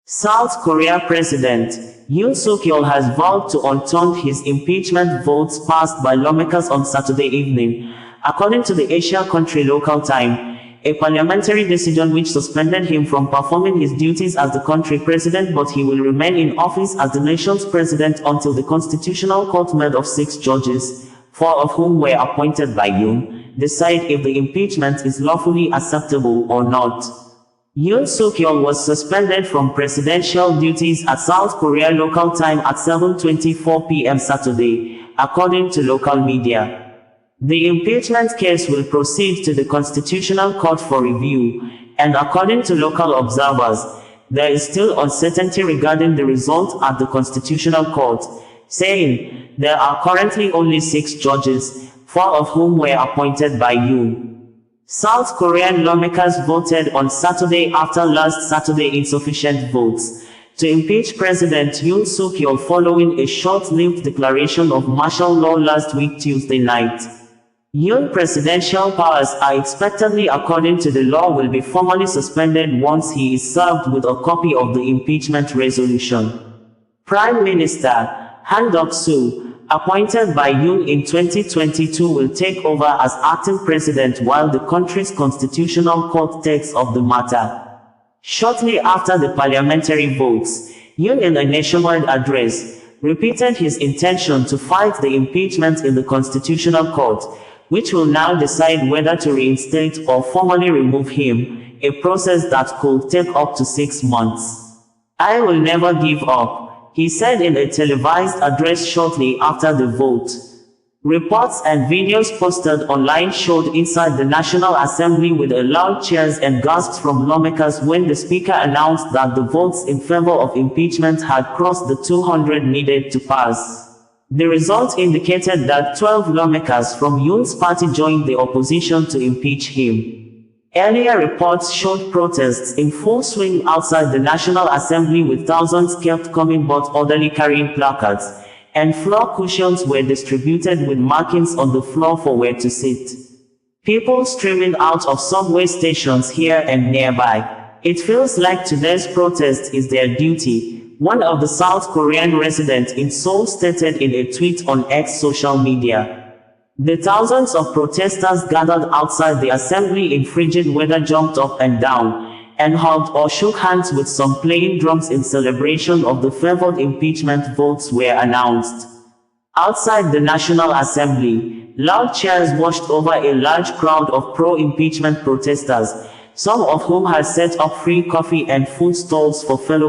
South Korea President Yoon Suk Yeol has vowed to unturned his impeachment votes passed by lawmakers on Saturday evening, according to the Asia country local time, a parliamentary decision which suspended him from performing his duties as the country president, but he will remain in office as the nation's president until the Constitutional Court made of 6 judges, 4 of whom were appointed by Yoon, decide if the impeachment is lawfully acceptable or not. Yoon Suk Yeol was suspended from presidential duties at South Korea local time at 7:24 p.m. Saturday, according to local media. The impeachment case will proceed to the Constitutional Court for review, and according to local observers, there is still uncertainty regarding the result at the Constitutional Court, saying, there are currently only 6 judges, 4 of whom were appointed by Yoon. South Korean lawmakers voted on Saturday after last Saturday insufficient votes to impeach President Yoon Suk Yeol following a short-lived declaration of martial law last week Tuesday night. Yoon's presidential powers are expectedly, according to the law, will be formally suspended once he is served with a copy of the impeachment resolution. Prime Minister Han Duck-soo, appointed by Yoon in 2022, will take over as acting president while the country's constitutional court takes up the matter. Shortly after the parliamentary votes, Yoon, in a nationwide address, repeated his intention to fight the impeachment in the Constitutional Court, which will now decide whether to reinstate or formally remove him, a process that could take up to 6 months. "I will never give up," he said in a televised address shortly after the vote. Reports and videos posted online showed inside the National Assembly with a loud cheers and gasps from lawmakers when the speaker announced that the votes in favor of impeachment had crossed the 200 needed to pass. The result indicated that 12 lawmakers from Yoon's party joined the opposition to impeach him. Earlier reports showed protests in full swing outside the National Assembly, with thousands kept coming but orderly carrying placards, and floor cushions were distributed with markings on the floor for where to sit. People streaming out of subway stations here and nearby. "It feels like today's protest is their duty," one of the South Korean residents in Seoul stated in a tweet on X social media. The thousands of protesters gathered outside the assembly in frigid weather jumped up and down, and hugged or shook hands, with some playing drums in celebration of the favored impeachment votes were announced. Outside the National Assembly, loud cheers washed over a large crowd of pro-impeachment protesters, some of whom had set up free coffee and food stalls for fellow